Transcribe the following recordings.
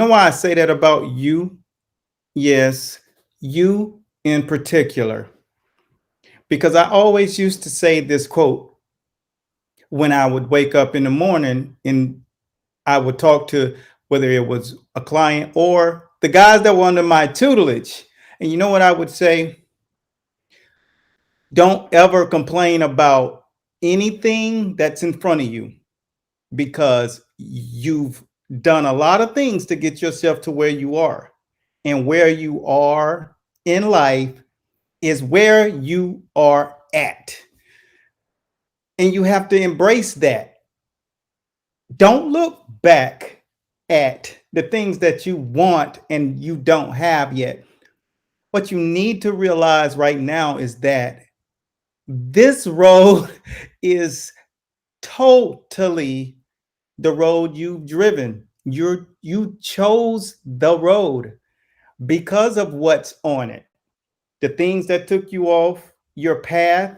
know why I say that about you? Yes, you in particular. Because I always used to say this quote when I would wake up in the morning and I would talk to whether it was a client or the guys that were under my tutelage. And you know what I would say? Don't ever complain about anything that's in front of you because you've done a lot of things to get yourself to where you are. And where you are in life is where you are at. And you have to embrace that. Don't look back at the things that you want and you don't have yet. What you need to realize right now is that this road is totally the road you've driven. You chose the road because of what's on it. The things that took you off your path,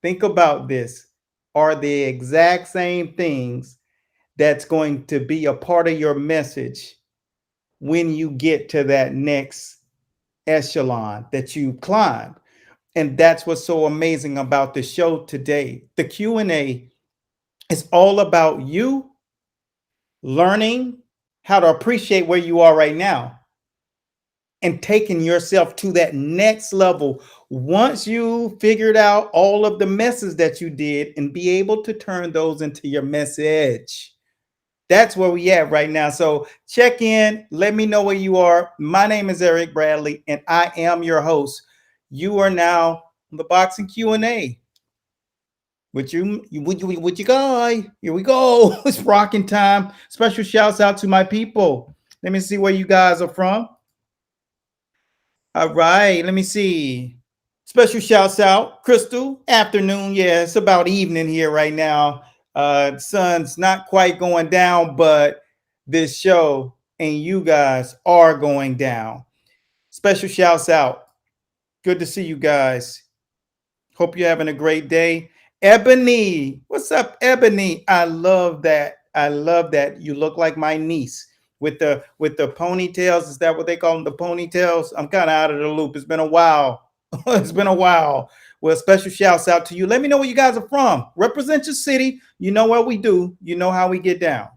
think about this, are the exact same things that's going to be a part of your message when you get to that next echelon that you climb. And that's what's so amazing about the show today. The Q&A is all about you learning how to appreciate where you are right now and taking yourself to that next level once you figured out all of the messes that you did and be able to turn those into your message. That's where we at right now. So check in. Let me know where you are. My name is Eric Bradley, and I am your host. You are now on the Boxing Q&A. With you guy. Here we go. It's rocking time. Special shouts out to my people. Let me see where you guys are from. All right, let me see. Special shouts out, Crystal. Afternoon, yeah, it's about evening here right now. Sun's not quite going down, but this show and you guys are going down. Special shouts out. Good to see you guys. Hope you're having a great day. Ebony, what's up, Ebony? I love that. I love that. You look like my niece with the ponytails. Is that what they call them? The ponytails? I'm kind of out of the loop. It's been a while. It's been a while. Well, special shouts out to you. Let me know where you guys are from. Represent your city. You know what we do. You know how we get down.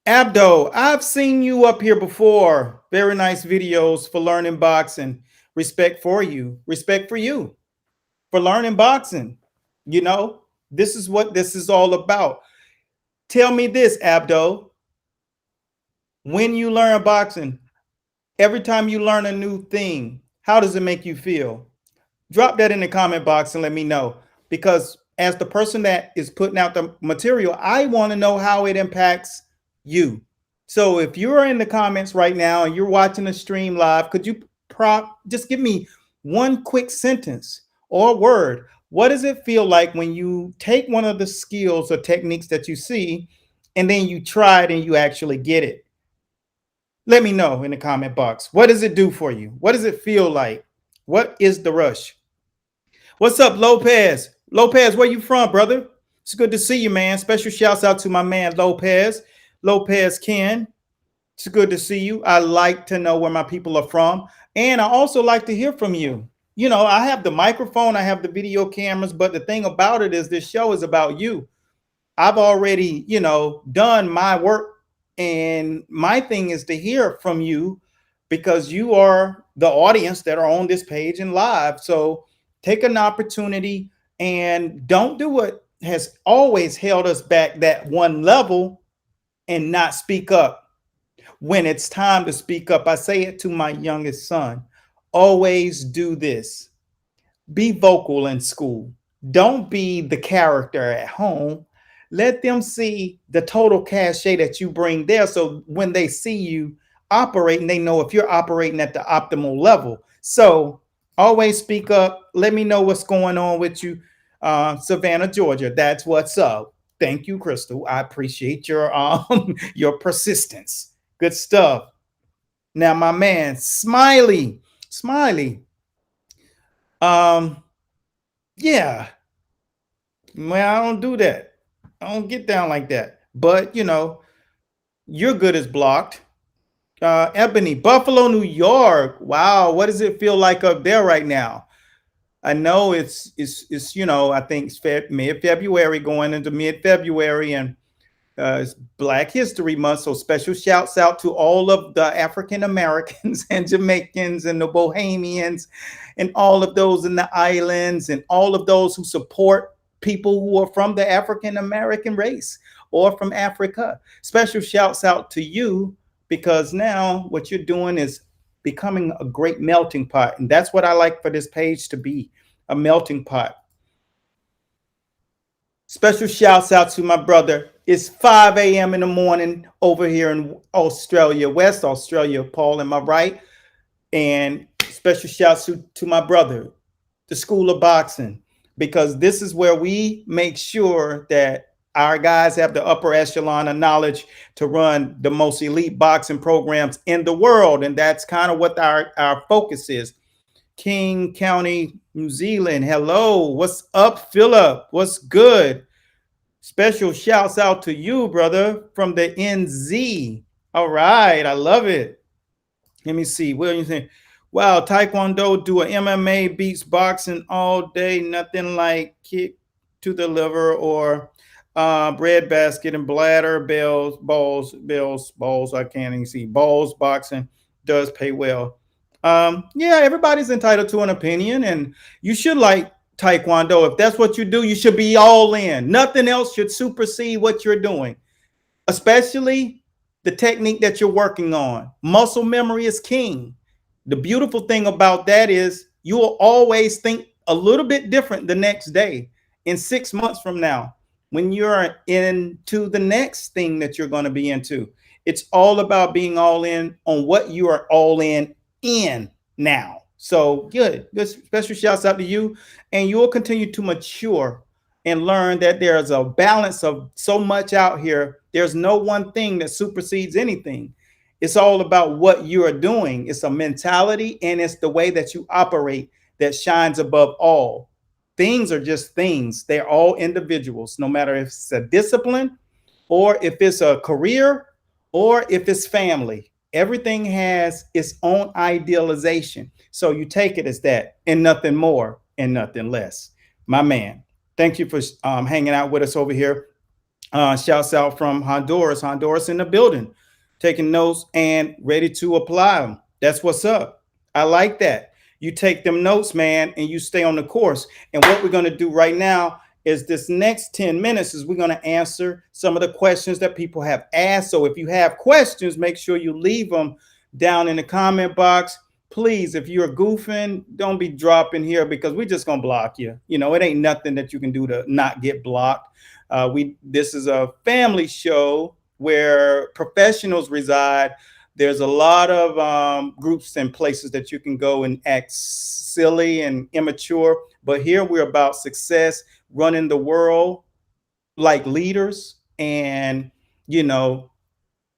Abdo, I've seen you up here before. Very nice videos for learning boxing. Respect for you. Respect for you for learning boxing. You know, this is what this is all about. Tell me this, Abdo. When you learn boxing, every time you learn a new thing, how does it make you feel? Drop that in the comment box and let me know. Because as the person that is putting out the material, I want to know how it impacts you. So if you're in the comments right now and you're watching the stream live, could you just give me one quick sentence or word? What does it feel like when you take one of the skills or techniques that you see and then you try it and you actually get it? Let me know in the comment box. What does it do for you? What does it feel like? What is the rush? What's up, Lopez? Lopez, where you from, brother? It's good to see you, man. Special shouts out to my man, Lopez. Lopez Ken. It's good to see you. I like to know where my people are from. And I also like to hear from you. You know, I have the microphone, I have the video cameras, but the thing about it is this show is about you. I've already, done my work. And my thing is to hear from you because you are the audience that are on this page and live. So take an opportunity and don't do what has always held us back, that one level, and not speak up when it's time to speak up. I say it to my youngest son. Always do this. Be vocal in school. Don't be the character at home. Let them see the total cachet that you bring there. So when they see you operating, they know if you're operating at the optimal level. So always speak up. Let me know what's going on with you. Savannah, Georgia. That's what's up. Thank you, Crystal. I appreciate your your persistence. Good stuff. Now, my man, Smiley. Smiley. Um, yeah. Well, I don't do that. I don't get down like that. But You're good as blocked. Ebony, Buffalo, New York. Wow, what does it feel like up there right now? I know it's I think it's mid February going into mid February, and it's Black History Month. So special shouts out to all of the African Americans and Jamaicans and the Bohemians and all of those in the islands and all of those who support people who are from the African American race or from Africa. Special shouts out to you, because now what you're doing is becoming a great melting pot. And that's what I like for this page to be, a melting pot. Special shouts out to my brother. It's 5 a.m. in the morning over here in Australia, West Australia. Paul, am I right? And special shouts to my brother, the School of Boxing, because this is where we make sure that our guys have the upper echelon of knowledge to run the most elite boxing programs in the world. And that's kind of what our focus is. King County, New Zealand. Hello. What's up, Philip? What's good? Special shouts out to you, brother, from the NZ. All right. I love it. Let me see. What do you think? Wow, Taekwondo do a MMA beats boxing all day. Nothing like kick to the liver or bread basket and bladder, balls. I can't even see. Balls boxing does pay well. Yeah, everybody's entitled to an opinion, and you should like Taekwondo. If that's what you do, you should be all in. Nothing else should supersede what you're doing, especially the technique that you're working on. Muscle memory is king. The beautiful thing about that is you will always think a little bit different the next day. In 6 months from now, when you're into the next thing that you're going to be into, it's all about being all in on what you are all in now. So good. Special shouts out to you, and you'll continue to mature and learn that there's a balance of so much out here. There's no one thing that supersedes anything. It's all about what you are doing. It's a mentality, and it's the way that you operate that shines above all. Things are just things. They're all individuals, no matter if it's a discipline or if it's a career or if it's family. Everything has its own idealization. So you take it as that and nothing more and nothing less. My man, thank you for hanging out with us over here. Shouts out from Honduras. Honduras in the building, taking notes and ready to apply them. That's what's up. I like that. You take them notes, man, and you stay on the course. And what we're going to do right now is this next 10 minutes is we're going to answer some of the questions that people have asked. So if you have questions, make sure you leave them down in the comment box. Please, if you're goofing, don't be dropping here, because we're just going to block you. You know, it ain't nothing that you can do to not get blocked. This is a family show where professionals reside. There's a lot of groups and places that you can go and act silly and immature. But here we're about success, running the world like leaders. And, you know,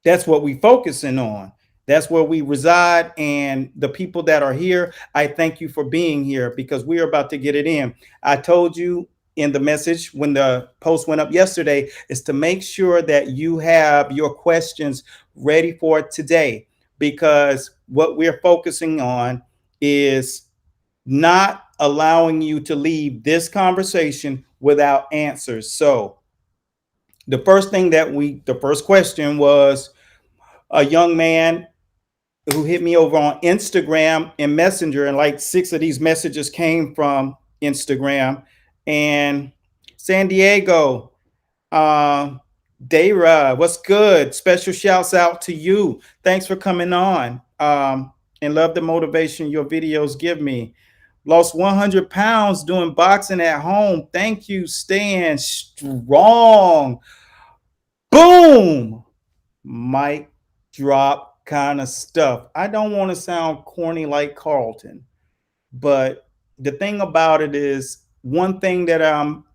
that's what we focusing on. That's where we reside. And the people that are here, I thank you for being here, because we're about to get it in. I told you in the message when the post went up yesterday, is to make sure that you have your questions ready for today, because what we're focusing on is not allowing you to leave this conversation without answers. So the first question was a young man who hit me over on Instagram and Messenger, and like 6 of these messages came from Instagram. And San Diego, Dayra, what's good? Special shouts out to you. Thanks for coming on. And love the motivation your videos give me. Lost 100 pounds doing boxing at home. Thank you. Staying strong. Boom. Mic drop kind of stuff. I don't want to sound corny like Carlton, but the thing about it is, one thing that I'm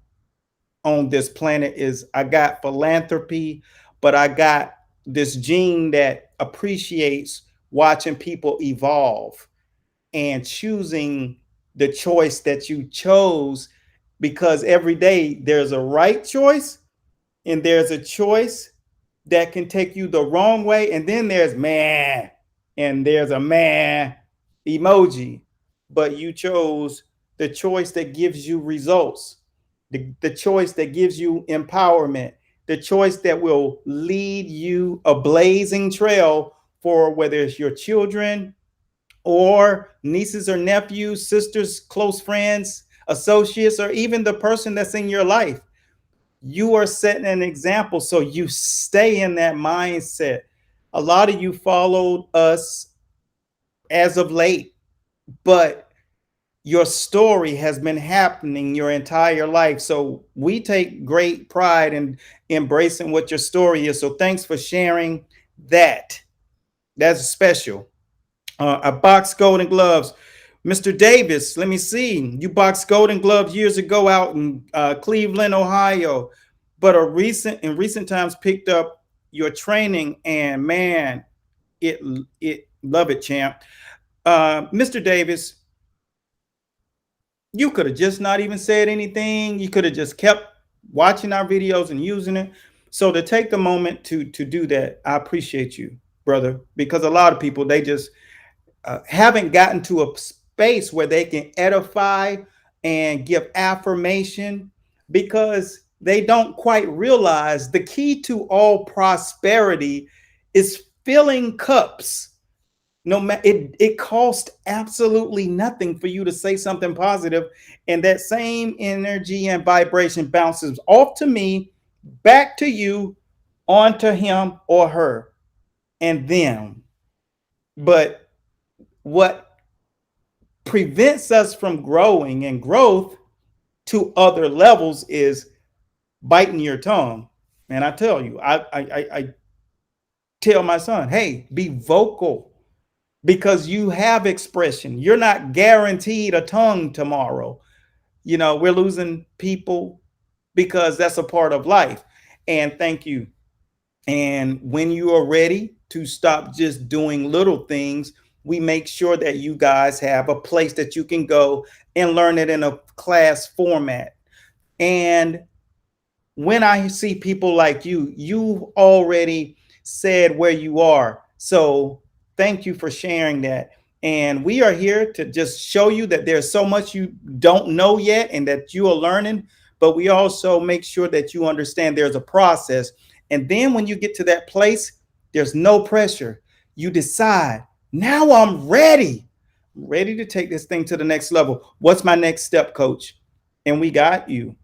on this planet is I got philanthropy, but I got this gene that appreciates watching people evolve and choosing the choice that you chose, because every day there's a right choice and there's a choice that can take you the wrong way. And then there's man, and there's a man emoji. But you chose the choice that gives you results, the choice that gives you empowerment, the choice that will lead you a blazing trail for whether it's your children or nieces or nephews, sisters, close friends, associates, or even the person that's in your life. You are setting an example, so you stay in that mindset. A lot of you followed us as of late, but your story has been happening your entire life. So we take great pride in embracing what your story is. So thanks for sharing that. That's special. I boxed Golden Gloves. Mr. Davis, let me see. You boxed Golden Gloves years ago out in Cleveland, Ohio, but in recent times picked up your training, and man, it love it, champ. Mr. Davis, you could have just not even said anything. You could have just kept watching our videos and using it. So to take the moment to do that, I appreciate you, brother, because a lot of people, they just haven't gotten to a space where they can edify and give affirmation, because they don't quite realize the key to all prosperity is filling cups. No matter, it costs absolutely nothing for you to say something positive, and that same energy and vibration bounces off to me, back to you, onto him or her and them. But what prevents us from growing and growth to other levels is biting your tongue. And I tell you, I tell my son, hey, be vocal, because you have expression. You're not guaranteed a tongue tomorrow. You know, we're losing people because that's a part of life. And thank you. And when you are ready to stop just doing little things, we make sure that you guys have a place that you can go and learn it in a class format. And when I see people like you already said where you are. So thank you for sharing that. And we are here to just show you that there's so much you don't know yet and that you are learning, but we also make sure that you understand there's a process. And then when you get to that place, there's no pressure. You decide, now I'm ready. I'm ready to take this thing to the next level. What's my next step, coach? And we got you.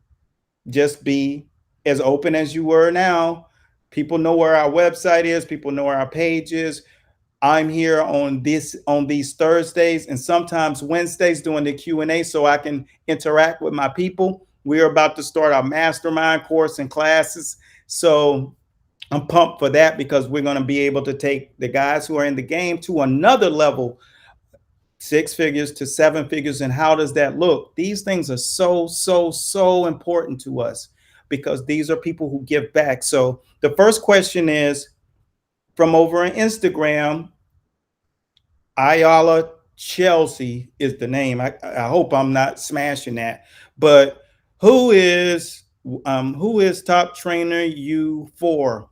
Just be as open as you were now. People know where our website is. People know where our page is. I'm here on these Thursdays and sometimes Wednesdays doing the Q&A so I can interact with my people. We're about to start our mastermind course and classes. So I'm pumped for that, because we're going to be able to take the guys who are in the game to another level, 6 figures to 7 figures. And how does that look? These things are so important to us, because these are people who give back. So the first question is from over on Instagram. Ayala Chelsea is the name. I hope I'm not smashing that. But who is top trainer you for?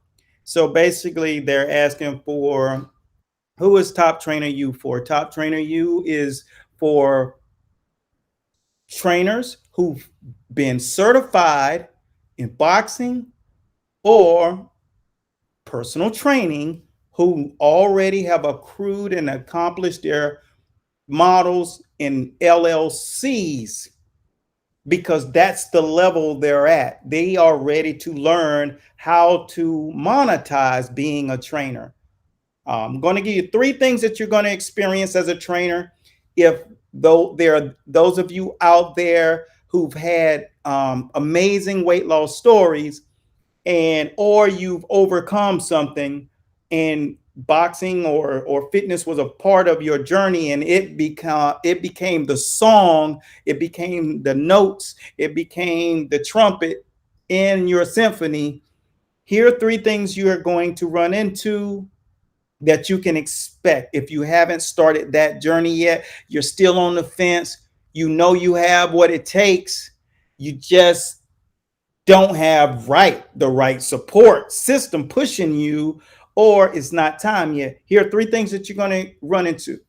So basically they're asking for, who is top trainer you for? Top trainer you is for trainers who've been certified in boxing or personal training, who already have accrued and accomplished their models in LLCs, because that's the level they're at. They are ready to learn how to monetize being a trainer. I'm going to give you 3 things that you're going to experience as a trainer. If though there are those of you out there who've had amazing weight loss stories, and or you've overcome something, and boxing or fitness was a part of your journey, and it became the song, it became the notes, it became the trumpet in your symphony. Here are 3 things you are going to run into that you can expect. If you haven't started that journey yet, you're still on the fence, you know you have what it takes, you just don't have the right support system pushing you, or it's not time yet. Here are three things that you're going to run into.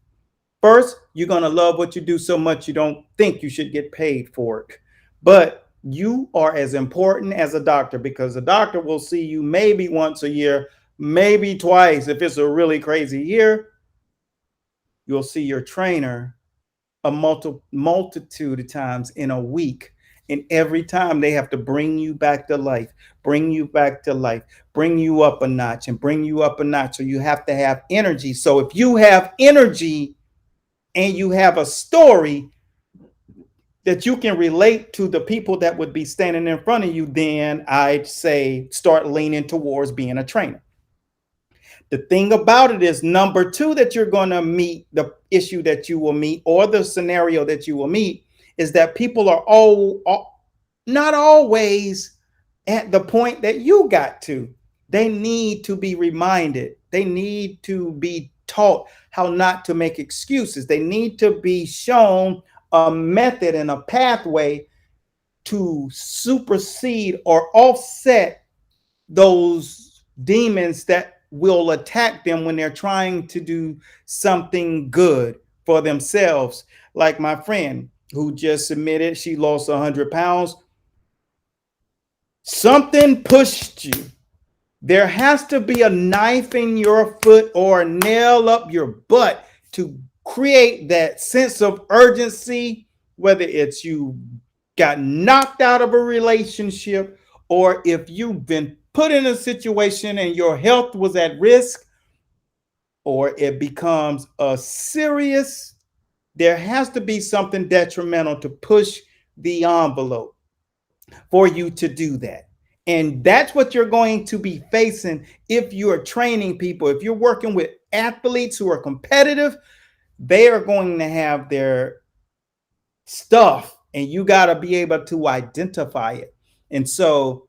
First, you're going to love what you do so much you don't think you should get paid for it. But you are as important as a doctor, because a doctor will see you maybe once a year, maybe twice. If it's a really crazy year, you'll see your trainer a multitude of times in a week. And every time they have to bring you back to life, bring you back to life, bring you up a notch and bring you up a notch. So you have to have energy. So if you have energy and you have a story that you can relate to the people that would be standing in front of you, then I'd say start leaning towards being a trainer. The thing about it is, number two, that you're going to meet, the issue that you will meet, or the scenario that you will meet, is that people are not always at the point that you got to. They need to be reminded. They need to be taught how not to make excuses. They need to be shown a method and a pathway to supersede or offset those demons that will attack them when they're trying to do something good for themselves. Like my friend who just submitted, she lost 100 pounds. Something pushed you. There has to be a knife in your foot or a nail up your butt to create that sense of urgency, whether it's you got knocked out of a relationship, or if you've been put in a situation and your health was at risk, or it becomes a serious, there has to be something detrimental to push the envelope for you to do that. And that's what you're going to be facing if you're training people. If you're working with athletes who are competitive, they are going to have their stuff, and you got to be able to identify it. And so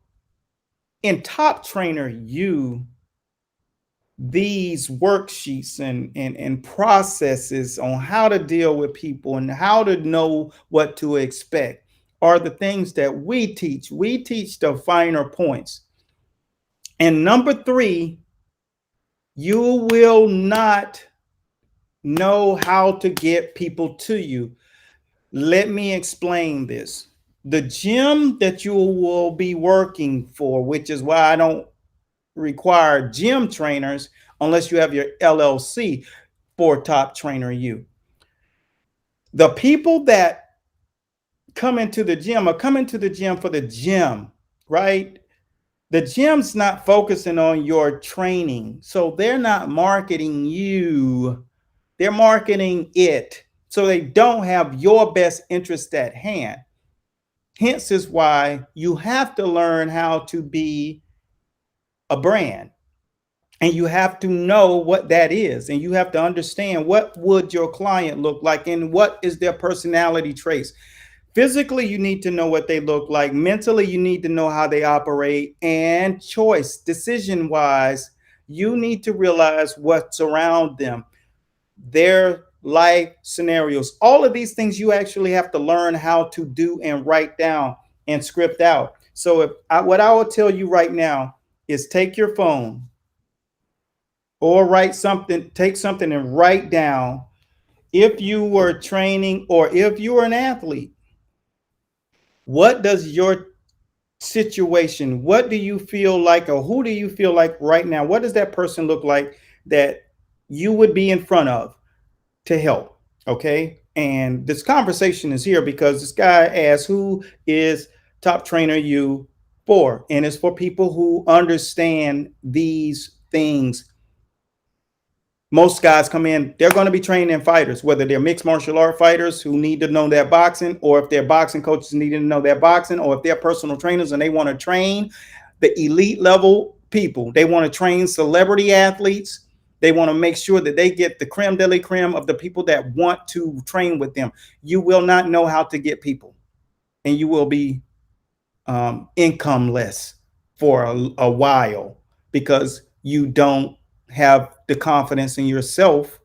in Top Trainer U, these worksheets and processes on how to deal with people and how to know what to expect are the things that we teach. We teach the finer points. And number three, you will not know how to get people to you. Let me explain this. The gym that you will be working for, which is why I don't require gym trainers unless you have your LLC for Top Trainer U. The people that come into the gym are coming to the gym for the gym, right? The gym's not focusing on your training. So they're not marketing you, they're marketing it. So they don't have your best interest at hand. Hence is why you have to learn how to be a brand. And you have to know what that is. And you have to understand what would your client look like and what is their personality traits. Physically, you need to know what they look like. Mentally, you need to know how they operate. And choice, decision-wise, you need to realize what's around them, their life scenarios. All of these things you actually have to learn how to do and write down and script out. So what I will tell you right now is take your phone, or write something, take something and write down, if you were training or if you were an athlete, what does your situation, what do you feel like, or who do you feel like right now? What does that person look like that you would be in front of to help? Okay. And this conversation is here because this guy asked, who is Top Trainer U for? And it's for people who understand these things. Most guys come in, they're going to be training fighters, whether they're mixed martial art fighters who need to know their boxing, or if they're boxing coaches needing to know their boxing, or if they're personal trainers and they want to train the elite level people. They want to train celebrity athletes. They want to make sure that they get the creme de la creme of the people that want to train with them. You will not know how to get people, and you will be incomeless for a while because you don't have the confidence in yourself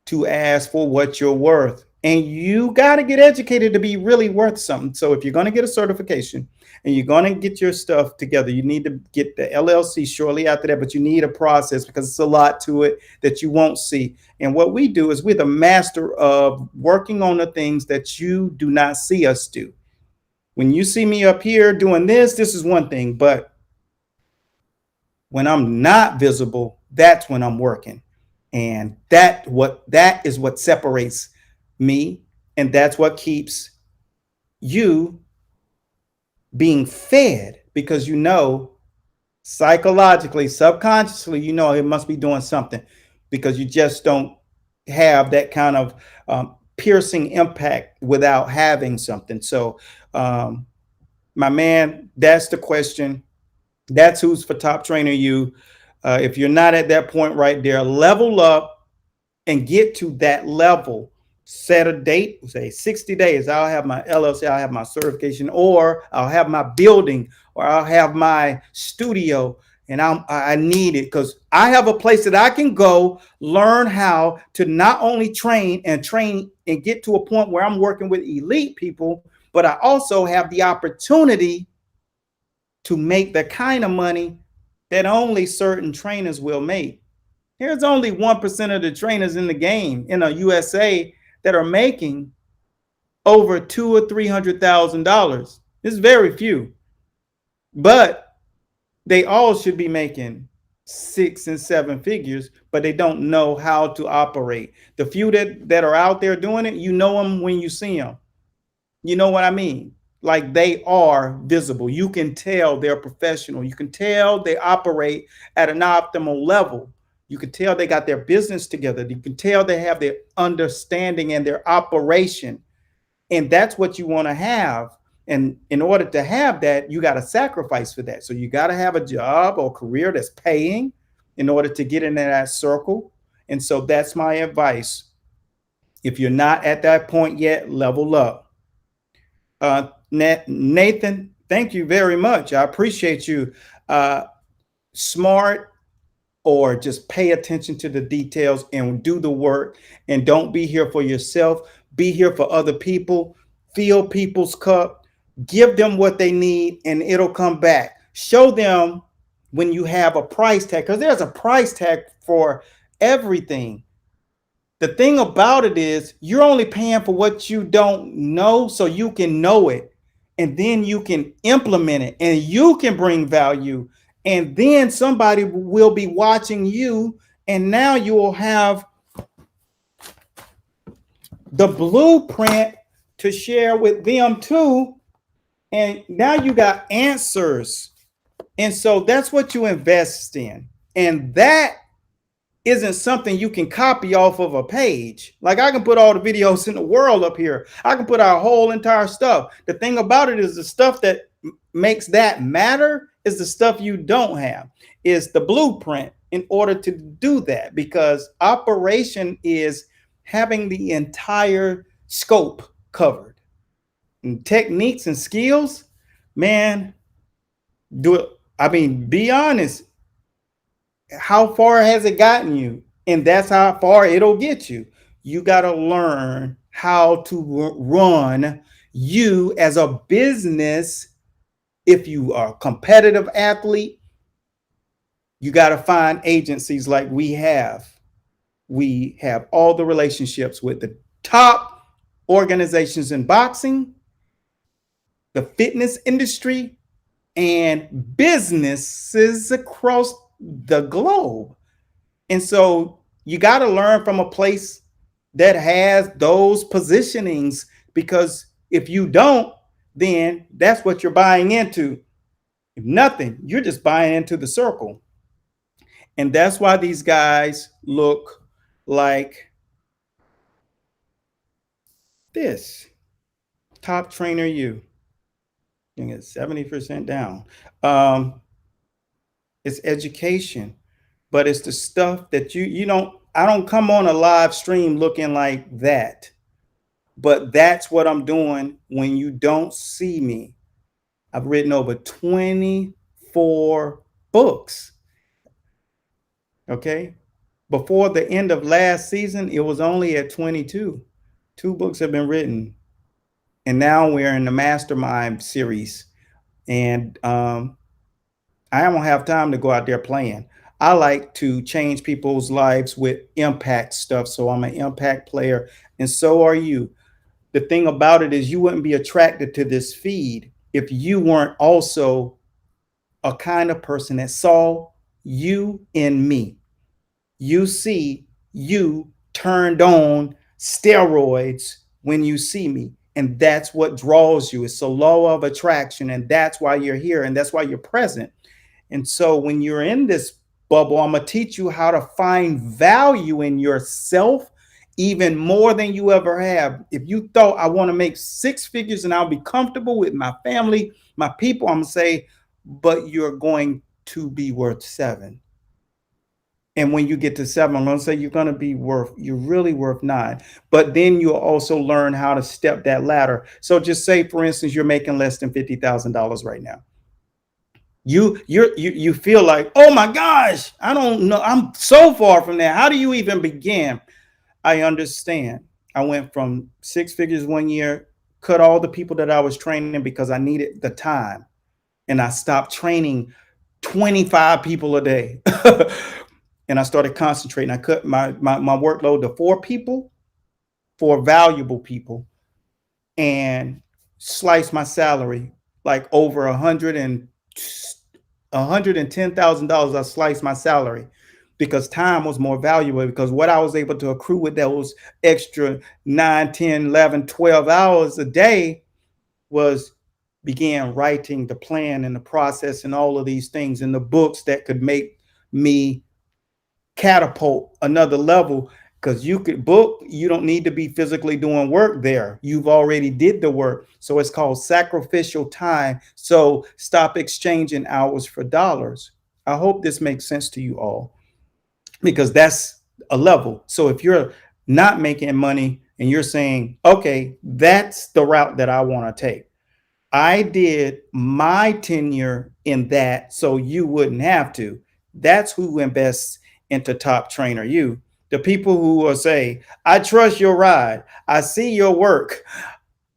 to ask for what you're worth. And you got to get educated to be really worth something. So if you're going to get a certification and you're going to get your stuff together, you need to get the LLC shortly after that, but you need a process because it's a lot to it that you won't see. And what we do is we're the master of working on the things that you do not see us do. When you see me up here doing this is one thing, but when I'm not visible, that's when I'm working. And that is what separates me, and that's what keeps you being fed, because psychologically, subconsciously, it must be doing something, because you just don't have that kind of piercing impact without having something. So my man, that's the question. That's who's for Top Trainer You. If you're not at that point right there, level up and get to that level. Set a date, say 60 days. I'll have my LLC, I'll have my certification, or I'll have my building, or I'll have my studio. And I need it because I have a place that I can go learn how to not only train and get to a point where I'm working with elite people, but I also have the opportunity to make the kind of money that only certain trainers will make. There's only 1% of the trainers in the game in the USA that are making over $200,000 or $300,000. It's very few, but they all should be making 6 and 7 figures, but they don't know how to operate. The few that are out there doing it, you know them when you see them. You know what I mean? Like, they are visible. You can tell they're professional. You can tell they operate at an optimal level. You can tell they got their business together. You can tell they have their understanding and their operation. And that's what you want to have. And in order to have that, you got to sacrifice for that. So you got to have a job or career that's paying in order to get into that circle. And so that's my advice. If you're not at that point yet, level up. Nathan, thank you very much. I appreciate you. Smart, or just pay attention to the details and do the work, and don't be here for yourself. Be here for other people. Fill people's cup. Give them what they need, and it'll come back. Show them when you have a price tag, because there's a price tag for everything. The thing about it is you're only paying for what you don't know, so you can know it, and then you can implement it, and you can bring value, and then somebody will be watching you, and now you will have the blueprint to share with them too, and now you got answers. And so that's what you invest in, and that isn't something you can copy off of a page. Like, I can put all the videos in the world up here. I can put our whole entire stuff. The thing about it is the stuff that makes that matter is the stuff you don't have, is the blueprint in order to do that, because operation is having the entire scope covered. And techniques and skills, man, do it. I mean, be honest. How far has it gotten you? And that's how far it'll get you. You got to learn how to run you as a business. If you are a competitive athlete, you got to find agencies like we have. We have all the relationships with the top organizations in boxing, the fitness industry, and businesses across the globe. And so you got to learn from a place that has those positionings, because if you don't, then that's what you're buying into. If nothing, you're just buying into the circle. And that's why these guys look like this. Top Trainer You. You get 70% down. It's education, but it's the stuff that you don't. I don't come on a live stream looking like that, but that's what I'm doing when you don't see me. I've written over 24 books. Okay. Before the end of last season, it was only at 22. 2 books have been written, and now we're in the mastermind series. And I don't have time to go out there playing. I like to change people's lives with impact stuff. So I'm an impact player, and so are you. The thing about it is, you wouldn't be attracted to this feed if you weren't also a kind of person that saw you in me. You see you turned on steroids when you see me. And that's what draws you. It's a law of attraction. And that's why you're here. And that's why you're present. And so when you're in this bubble, I'm going to teach you how to find value in yourself even more than you ever have. If you thought I want to make 6 figures and I'll be comfortable with my family, my people, I'm going to say, but you're going to be worth 7. And when you get to 7, I'm going to say you're really worth 9. But then you'll also learn how to step that ladder. So just say, for instance, you're making less than $50,000 right now. You feel like, oh my gosh, I don't know, I'm so far from that. How do you even begin? I understand. I went from 6 figures one year, cut all the people that I was training because I needed the time, and I stopped training 25 people a day. And I started concentrating. I cut my workload to 4 people, 4 valuable people, and sliced my salary like over $110,000. I sliced my salary because time was more valuable, because what I was able to accrue with those extra 9, 10, 11, 12 hours a day was began writing the plan and the process and all of these things in the books that could make me catapult another level. Because you don't need to be physically doing work there. You've already did the work. So it's called sacrificial time. So stop exchanging hours for dollars. I hope this makes sense to you all, because that's a level. So if you're not making money and you're saying, okay, that's the route that I want to take, I did my tenure in that so you wouldn't have to. That's who invests into Top Trainer U. The people who will say, I trust your ride, I see your work,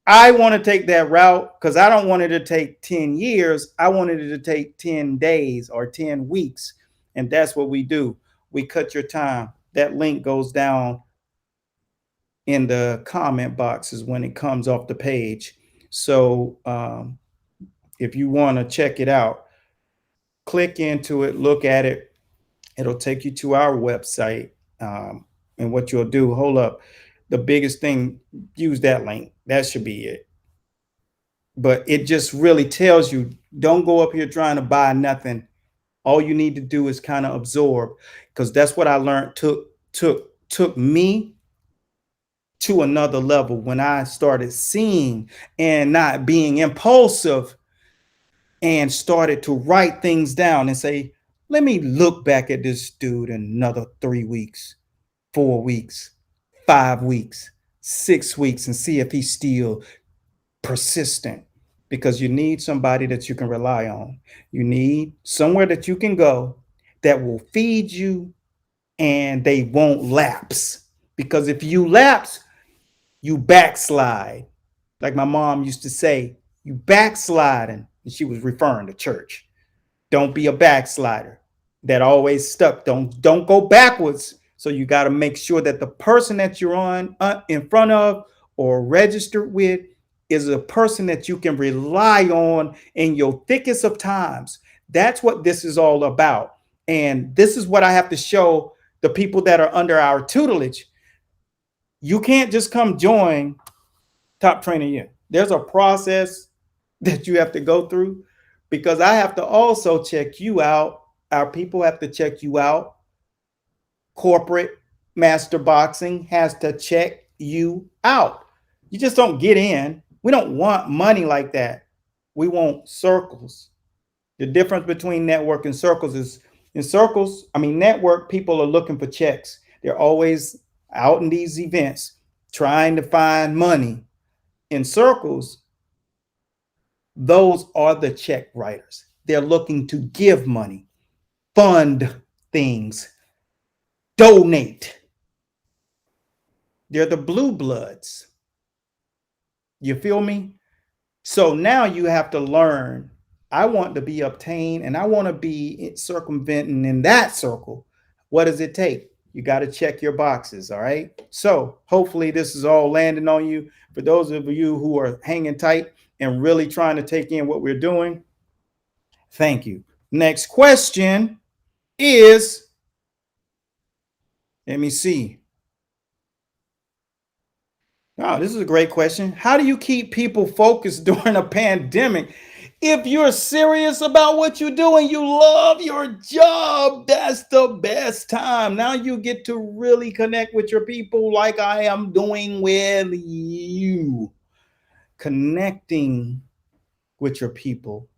I want to take that route, because I don't want it to take 10 years. I wanted it to take 10 days or 10 weeks. And that's what we do. We cut your time. That link goes down in the comment boxes when it comes off the page. So if you want to check it out, click into it, look at it. It'll take you to our website. And what you'll do, hold up, the biggest thing, use that link. That should be it. But it just really tells you, don't go up here trying to buy nothing. All you need to do is kind of absorb, because that's what I learned took me to another level when I started seeing and not being impulsive, and started to write things down and say, let me look back at this dude in another 3 weeks, 4 weeks, 5 weeks, 6 weeks, and see if he's still persistent. Because you need somebody that you can rely on. You need somewhere that you can go that will feed you, and they won't lapse. Because if you lapse, you backslide. Like my mom used to say, you backsliding. And she was referring to church. Don't be a backslider that always stuck. Don't go backwards. So you got to make sure that the person that you're on in front of or registered with is a person that you can rely on in your thickest of times. That's what this is all about. And this is what I have to show the people that are under our tutelage. You can't just come join Top Trainer U. There's a process that you have to go through, because I have to also check you out. Our people have to check you out. Corporate Master Boxing has to check you out. You just don't get in. We don't want money like that. We want circles. The difference between network and circles is, in circles, network, people are looking for checks. They're always out in these events trying to find money. In circles, those are the check writers. They're looking to give money, fund things, donate. They're the blue bloods. You feel me? So now you have to learn. I want to be obtained and I want to be circumventing in that circle. What does it take? You got to check your boxes. All right. So hopefully this is all landing on you. For those of you who are hanging tight and really trying to take in what we're doing, thank you. Next question is, let me see. Oh, this is a great question. How do you keep people focused during a pandemic? If you're serious about what you do and you love your job, that's the best time. Now you get to really connect with your people like I am doing with you. Connecting with your people.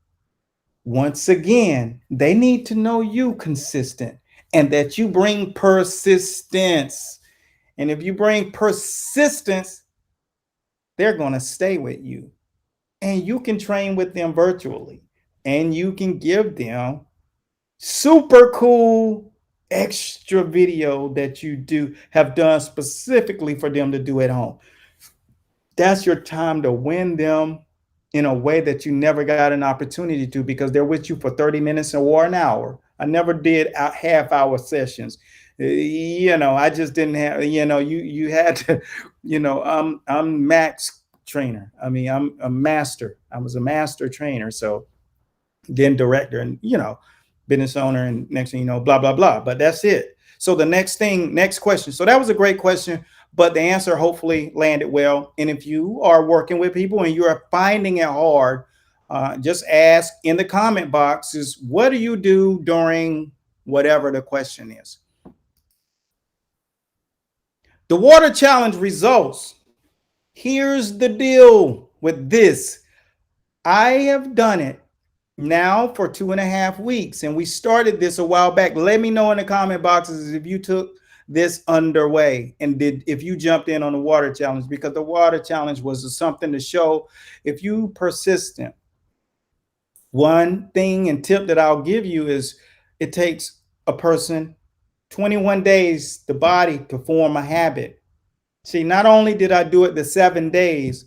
Once again, they need to know you consistent and that you bring persistence. And if you bring persistence, they're going to stay with you. And you can train with them virtually. And you can give them super cool extra video that you do have done specifically for them to do at home. That's your time to win them in a way that you never got an opportunity to, because they're with you for 30 minutes or an hour. I never did half-hour sessions. I just didn't have, you had to, I'm max trainer. I mean, I'm a master. I was a master trainer. So then director and, business owner, and next thing you know, blah, blah, blah. But that's it. So the next question. So that was a great question, but the answer hopefully landed well. And if you are working with people and you are finding it hard, just ask in the comment boxes, what do you do during whatever the question is? The water challenge results. Here's the deal with this. I have done it now for 2.5 weeks, and we started this a while back. Let me know in the comment boxes if you took this underway and if you jumped in on the water challenge, because the water challenge was something to show if you persistent. One thing and tip that I'll give you is it takes a person 21 days, the body, to form a habit. See, not only did I do it the 7 days,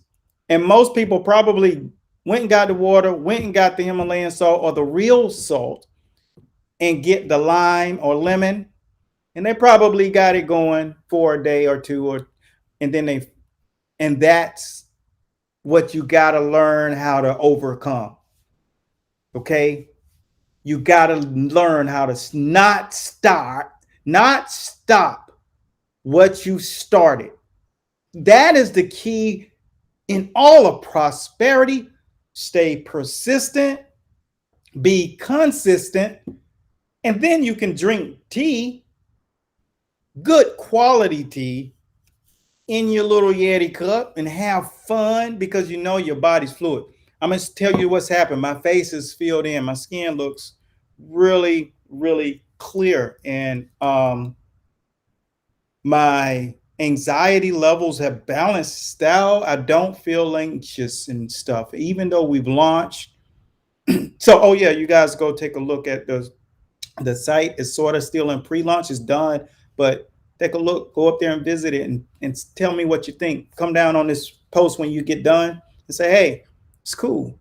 and most people probably went and got the water, went and got the Himalayan salt or the real salt and get the lime or lemon, and they probably got it going for a day or two, and that's what you got to learn how to overcome. Okay? You got to learn how to not stop what you started. That is the key in all of prosperity. Stay persistent, be consistent, and then you can drink tea, good quality tea, in your little Yeti cup and have fun, because you know your body's fluid. I'm going to tell you what's happened. My face is filled in. My skin looks really, really clear. And my anxiety levels have balanced out. I don't feel anxious and stuff, even though we've launched. So, oh yeah, you guys go take a look at the site. Is sort of still in pre-launch. It's done, but take a look, go up there and visit it, and tell me what you think. Come down on this post when you get done and say, hey, it's cool.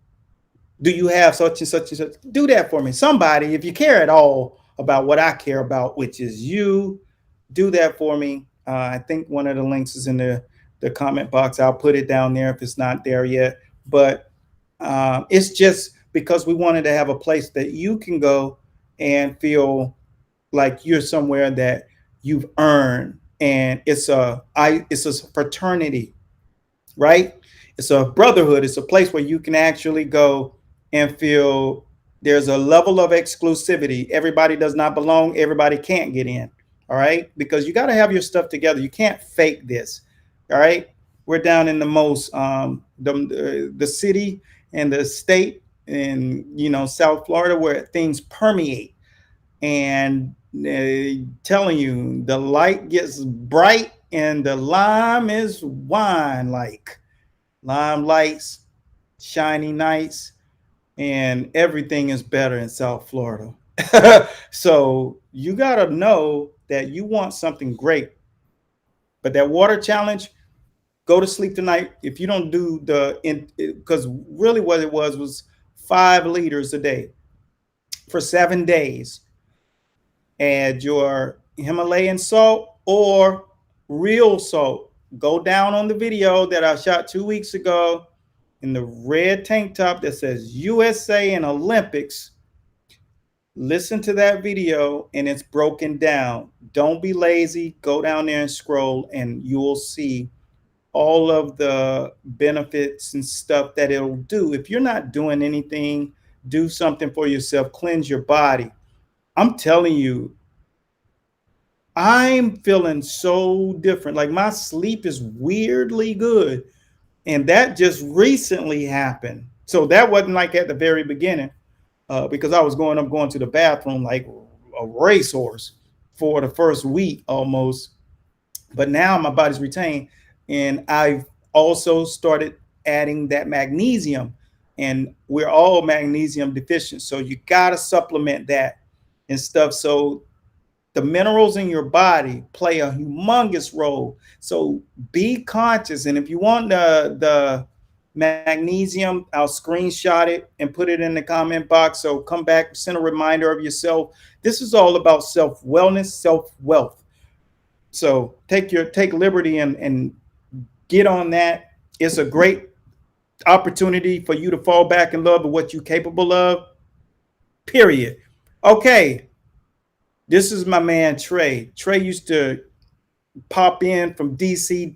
Do you have such and such and such? Do that for me. Somebody, if you care at all about what I care about, which is you, do that for me. I think one of the links is in the comment box. I'll put it down there if it's not there yet. But it's just because we wanted to have a place that you can go and feel like you're somewhere that you've earned. And it's a fraternity, right? It's a brotherhood. It's a place where you can actually go and feel there's a level of exclusivity. Everybody does not belong. Everybody can't get in. All right. Because you got to have your stuff together. You can't fake this. All right. We're down in the most the city and the state in South Florida, where things permeate, and telling you the light gets bright and the lime is wine, like lime lights, shiny nights, and everything is better in South Florida. So you got to know that you want something great, but that water challenge, Go to sleep tonight. If you don't do because really what it was 5 liters a day for 7 days. Add your Himalayan salt or real salt. Go down on the video that I shot 2 weeks ago in the red tank top that says USA and Olympics. Listen to that video and it's broken down. Don't be lazy. Go down there and scroll, and you'll see all of the benefits and stuff that it'll do. If you're not doing anything, do something for yourself, cleanse your body. I'm telling you, I'm feeling so different. Like my sleep is weirdly good. And that just recently happened. So that wasn't like at the very beginning, because I was going to the bathroom like a racehorse for the first week almost. But now my body's retained. And I've also started adding that magnesium. And we're all magnesium deficient. So you got to supplement that and stuff. So the minerals in your body play a humongous role. So be conscious. And if you want the magnesium, I'll screenshot it and put it in the comment box. So come back, send a reminder of yourself. This is all about self-wellness, self-wealth. So take liberty and get on that. It's a great opportunity for you to fall back in love with what you're capable of. Period. Okay. This is my man, Trey. Trey used to pop in from DC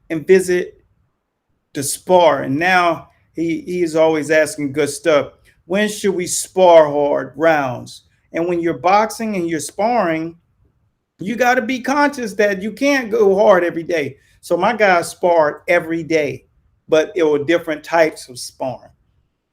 and visit the Spar. And now he is always asking good stuff. When should we spar hard rounds? And when you're boxing and you're sparring, you got to be conscious that you can't go hard every day. So my guys sparred every day, but it were different types of sparring.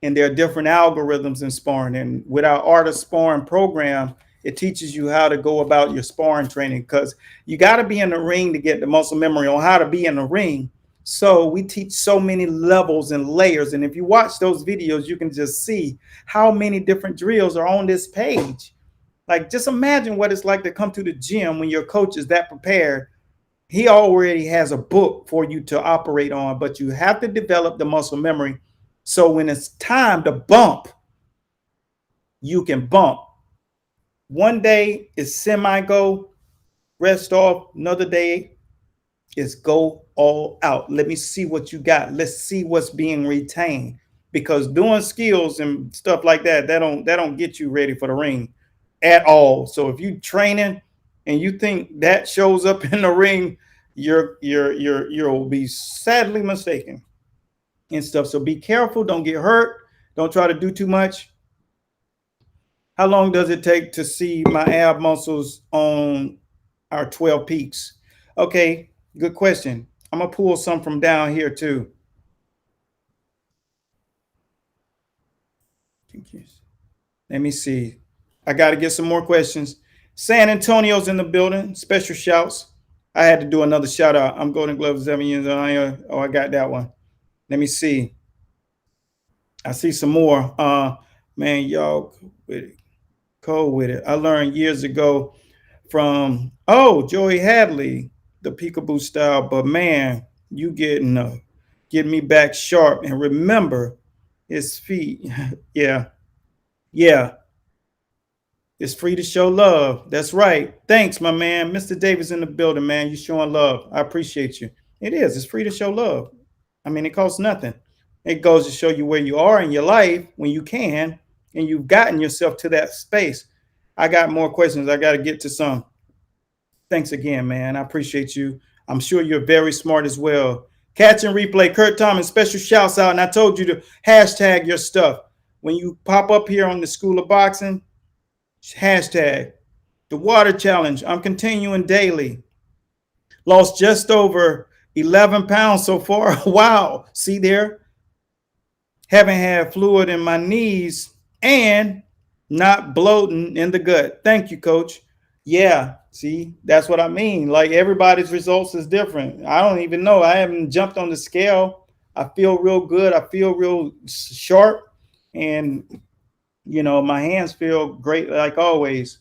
And there are different algorithms in sparring. And with our Art of Sparring program, it teaches you how to go about your sparring training, because you got to be in the ring to get the muscle memory on how to be in the ring. So we teach so many levels and layers. And if you watch those videos, you can just see how many different drills are on this page. Like, just imagine what it's like to come to the gym when your coach is that prepared. He already has a book for you to operate on, but you have to develop the muscle memory. So when it's time to bump, you can bump. One day is semi-go, rest off. Another day is go all out. Let me see what you got. Let's see what's being retained. Because doing skills and stuff like that, that don't get you ready for the ring at all. So if you training and you think that shows up in the ring, you'll be sadly mistaken and stuff. So be careful. Don't get hurt. Don't try to do too much. How long does it take to see my ab muscles on our 12 peaks? Okay, good question. I'm going to pull some from down here too. Let me see. I got to get some more questions. San Antonio's in the building. Special shouts. I had to do another shout out. I'm Golden Glove 7 years old. Oh, I got that one. Let me see. I see some more. Man, y'all with it. Cold with it. I learned years ago from Joey Hadley, the peekaboo style. But man, you getting me back sharp. And remember, his feet. Yeah. It's free to show love. That's right. Thanks, my man. Mr. Davis in the building, man. You showing love. I appreciate you. It is. It's free to show love. I mean, it costs nothing. It goes to show you where you are in your life when you can, and you've gotten yourself to that space. I got more questions. I got to get to some. Thanks again, man. I appreciate you. I'm sure you're very smart as well. Catch and replay. Kurt Thomas, special shouts out. And I told you to hashtag your stuff. When you pop up here on the School of Boxing, hashtag the water challenge. I'm continuing daily. Lost just over 11 pounds so far. Wow. See there? Haven't had fluid in my knees and not bloating in the gut. Thank you, coach. Yeah. See, that's what I mean. Like, everybody's results is different. I don't even know. I haven't jumped on the scale. I feel real good. I feel real sharp. And, my hands feel great, like always.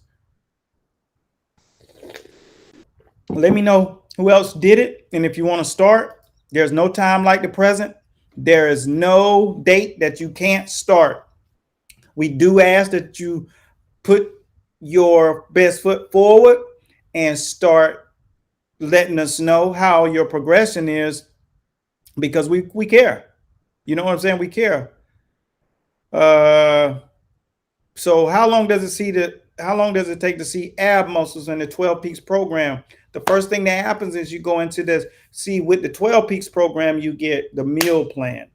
Let me know who else did it. And if you want to start, There's no time like the present. There is no date that you can't start. We do ask that you put your best foot forward and start letting us know how your progression is, because we care. You know what I'm saying? We care. Uh, so how long does it take to see ab muscles in the 12 peaks program? The first thing that happens is you go into this. See, with the 12 peaks program, you get the meal plan.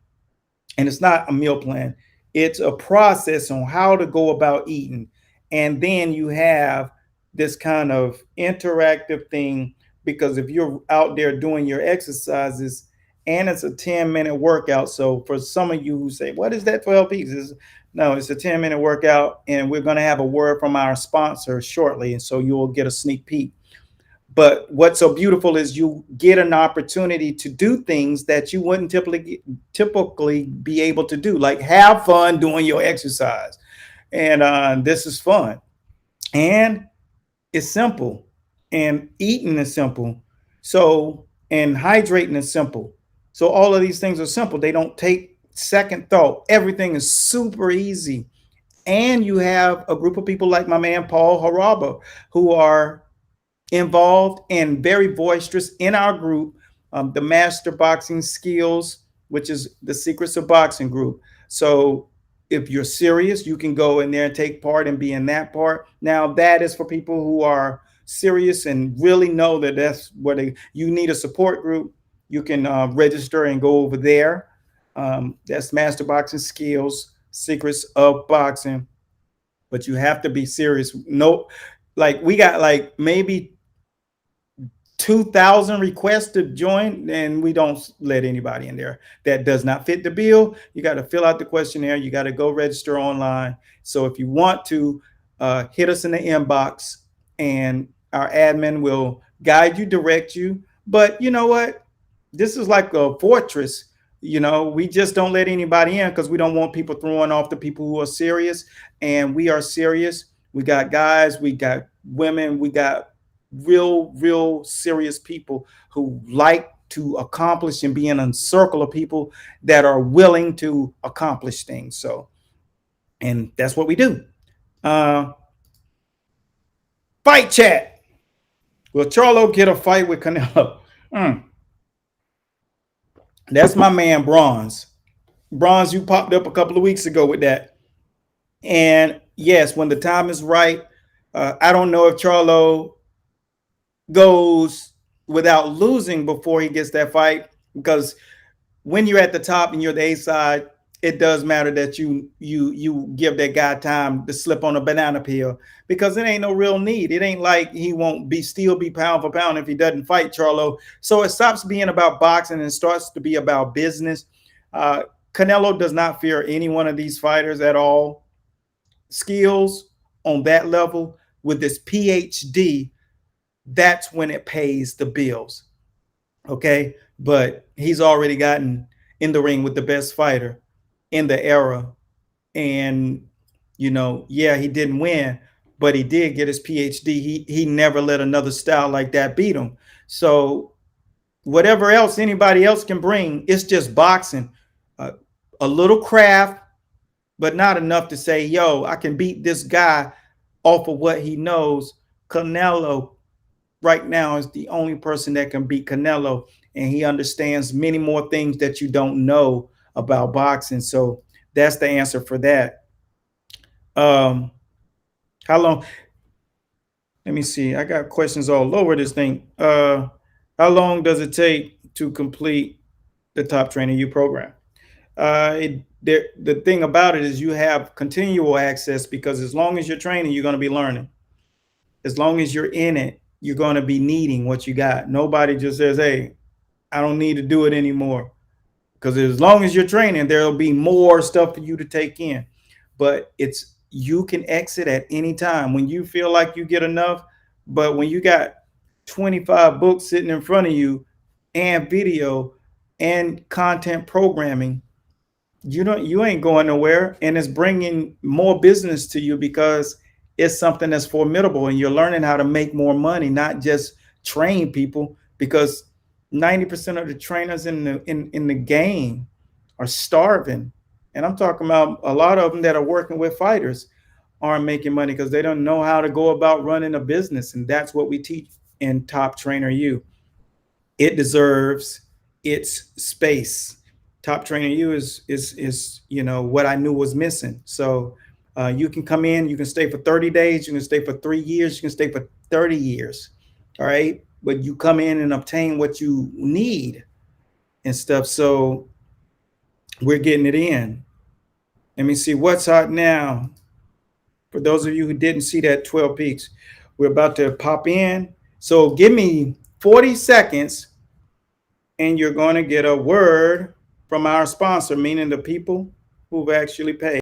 And it's not a meal plan, it's a process on how to go about eating. And then you have this kind of interactive thing, because if you're out there doing your exercises, and it's a 10-minute workout. So for some of you who say, what is that 12 pieces? No, it's a 10-minute workout, and we're going to have a word from our sponsor shortly, and so you'll get a sneak peek. But what's so beautiful is you get an opportunity to do things that you wouldn't typically be able to do, like have fun doing your exercise. And this is fun, and it's simple, and eating is simple. So, and hydrating is simple. So all of these things are simple. They don't take second thought. Everything is super easy. And you have a group of people like my man Paul Haraba, who are involved and very boisterous in our group, the Master Boxing Skills, which is the Secrets of Boxing group. So if you're serious, you can go in there and take part and be in that part. Now, that is for people who are serious and really know that that's what you need a support group. You can register and go over there. That's Master Boxing Skills, Secrets of Boxing. But you have to be serious. No, like we got like maybe 2,000 requests to join, and we don't let anybody in there that does not fit the bill. You got to fill out the questionnaire. You got to go register online. So if you want to, hit us in the inbox, and our admin will guide you, direct you. But you know what? This is like a fortress. You know, we just don't let anybody in because we don't want people throwing off the people who are serious. And we are serious. We got guys, we got women, we got real serious people who like to accomplish and be in a circle of people that are willing to accomplish things. So, and that's what we do. Fight chat. Will Charlo get a fight with Canelo? That's my man Bronze. Bronze, you popped up a couple of weeks ago with that. And yes, when the time is right, I don't know if Charlo goes without losing before he gets that fight, because when you're at the top and you're the A side, it does matter that you give that guy time to slip on a banana peel, because it ain't no real need. It ain't like he won't still be pound for pound if he doesn't fight Charlo. So it stops being about boxing and starts to be about business. Canelo does not fear any one of these fighters at all. Skills on that level with this PhD, that's when it pays the bills. Okay. But he's already gotten in the ring with the best fighter in the era. And, you know, yeah, he didn't win, but he did get his PhD. He never let another style like that beat him. So whatever else anybody else can bring, it's just boxing. A little craft, but not enough to say, yo, I can beat this guy off of what he knows. Canelo right now is the only person that can beat Canelo, and he understands many more things that you don't know about boxing. So that's the answer for that. How long? Let me see. I got questions all over this thing. How long does it take to complete the Top Training U program? The thing about it is you have continual access, because as long as you're training, you're going to be learning. As long as you're in it, you're going to be needing what you got. Nobody just says, hey, I don't need to do it anymore. Because as long as you're training, there'll be more stuff for you to take in. But you can exit at any time when you feel like you get enough. But when you got 25 books sitting in front of you and video and content programming, you ain't going nowhere, and it's bringing more business to you because it's something that's formidable, and you're learning how to make more money, not just train people. Because 90% of the trainers in the game are starving. And I'm talking about a lot of them that are working with fighters aren't making money because they don't know how to go about running a business. And that's what we teach in Top Trainer U. It deserves its space. Top Trainer U is what I knew was missing. So you can come in, you can stay for 30 days, you can stay for 3 years, you can stay for 30 years. All right. But you come in and obtain what you need and stuff. So we're getting it in. Let me see what's hot now. For those of you who didn't see that 12 peaks, we're about to pop in. So give me 40 seconds and you're going to get a word from our sponsor, meaning the people who've actually paid.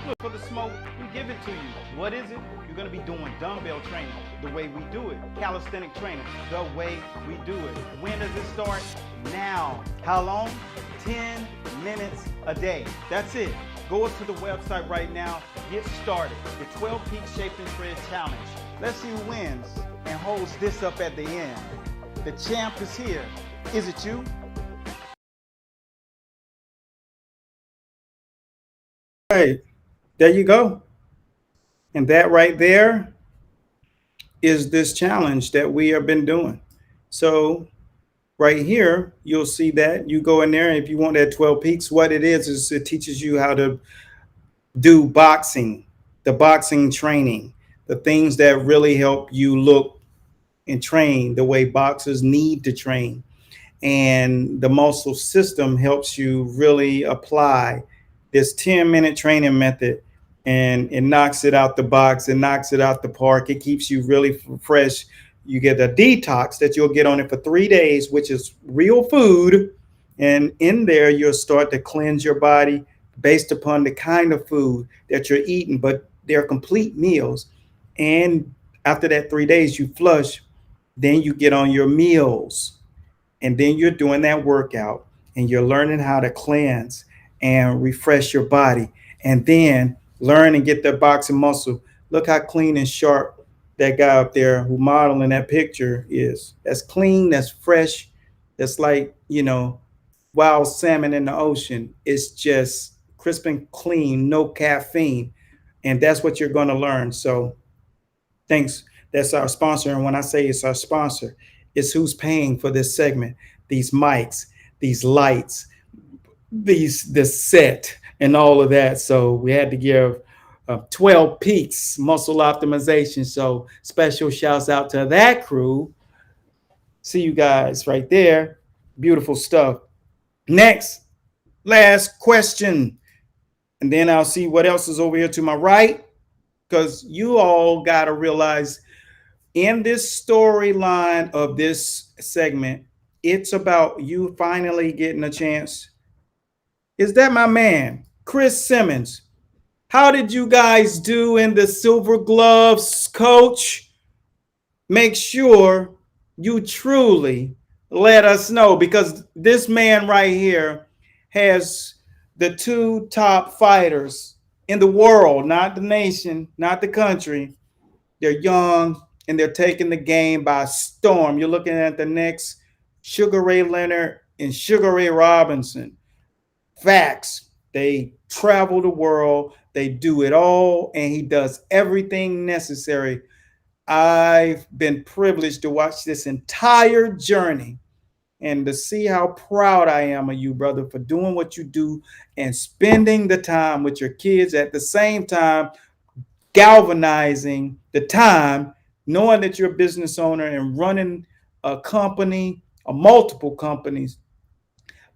Look, for the smoke, we give it to you. What is it? You're going to be doing dumbbell training the way we do it. Calisthenic training the way we do it. When does it start? Now. How long? 10 minutes a day. That's it. Go up to the website right now. Get started. The 12 Peak Shape and Shred Challenge. Let's see who wins and holds this up at the end. The champ is here. Is it you? All right. There you go. And that right there is this challenge that we have been doing. So right here, you'll see that. You go in there, and if you want that 12 peaks, what it is it teaches you how to do boxing, the boxing training, the things that really help you look and train the way boxers need to train. And the muscle system helps you really apply this 10-minute training method, and it knocks it out the box, it knocks it out the park. It keeps you really fresh. You get a detox that you'll get on it for 3 days, which is real food. And in there, you'll start to cleanse your body based upon the kind of food that you're eating, but they're complete meals. And after that 3 days, you flush, then you get on your meals, and then you're doing that workout and you're learning how to cleanse and refresh your body, and then learn and get that boxing muscle. Look how clean and sharp that guy up there who modeling that picture is. That's clean, that's fresh, that's like, wild salmon in the ocean. It's just crisp and clean, no caffeine. And that's what you're going to learn. So thanks. That's our sponsor. And when I say it's our sponsor, it's who's paying for this segment, these mics, these lights, this set, and all of that. So we had to give 12 peaks muscle optimization. So special shouts out to that crew. See you guys right there. Beautiful stuff. Next, last question. And then I'll see what else is over here to my right. Because you all got to realize in this storyline of this segment, it's about you finally getting a chance. Is that my man, Chris Simmons? How did you guys do in the Silver Gloves, coach? Make sure you truly let us know, because this man right here has the 2 top fighters in the world, not the nation, not the country. They're young and they're taking the game by storm. You're looking at the next Sugar Ray Leonard and Sugar Ray Robinson. Facts. They travel the world. They do it all, and he does everything necessary. I've been privileged to watch this entire journey and to see how proud I am of you, brother, for doing what you do and spending the time with your kids at the same time, galvanizing the time, knowing that you're a business owner and running a company, or multiple companies,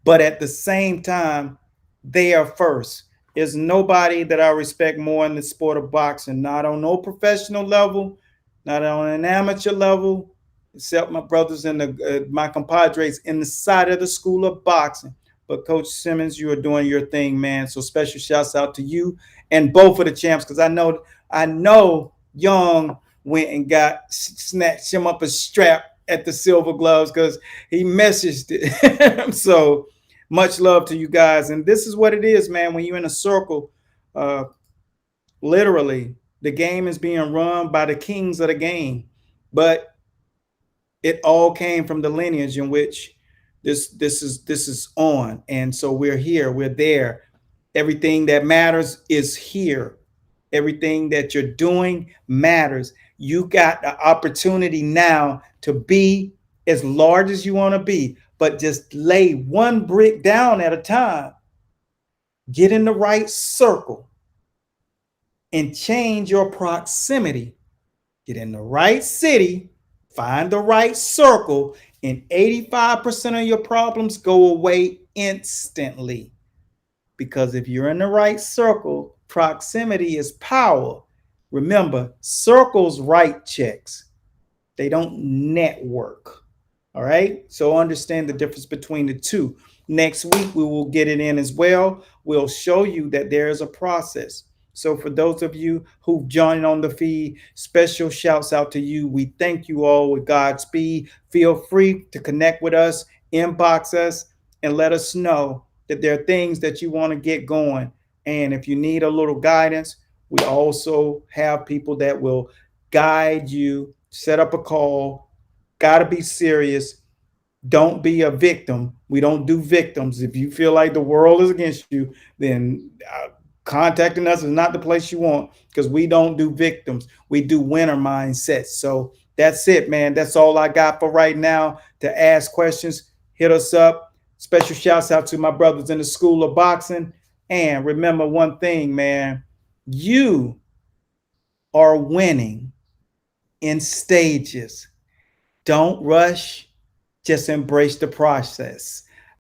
but at the same time, they are first. There's nobody that I respect more in the sport of boxing, not on no professional level, not on an amateur level, except my brothers and my compadres in the side of the school of boxing. But Coach Simmons, you are doing your thing, man. So special shouts out to you and both of the champs, because I know Young went and snatched him up a strap at the Silver Gloves because he messaged it. So much love to you guys. And this is what it is, man. When you're in a circle, literally, the game is being run by the kings of the game. But it all came from the lineage in which this is on. And so we're here, we're there. Everything that matters is here. Everything that you're doing matters. You got the opportunity now to be as large as you want to be, but just lay one brick down at a time. Get in the right circle and change your proximity. Get in the right city, find the right circle, and 85% of your problems go away instantly. Because if you're in the right circle, proximity is power. Remember, circles write checks, they don't network. All right. So understand the difference between the two. Next week, we will get it in as well. We'll show you that there is a process. So for those of you who've joined on the feed, special shouts out to you. We thank you all with Godspeed. Feel free to connect with us, inbox us, and let us know that there are things that you want to get going. And if you need a little guidance, we also have people that will guide you, set up a call. Got to be serious. Don't be a victim. We don't do victims. If you feel like the world is against you, then contacting us is not the place you want, because we don't do victims. We do winner mindsets. So that's it, man. That's all I got for right now. To ask questions, hit us up. Special shouts out to my brothers in the School of Boxing. And remember one thing, man, you are winning in stages. Don't rush, just embrace the process.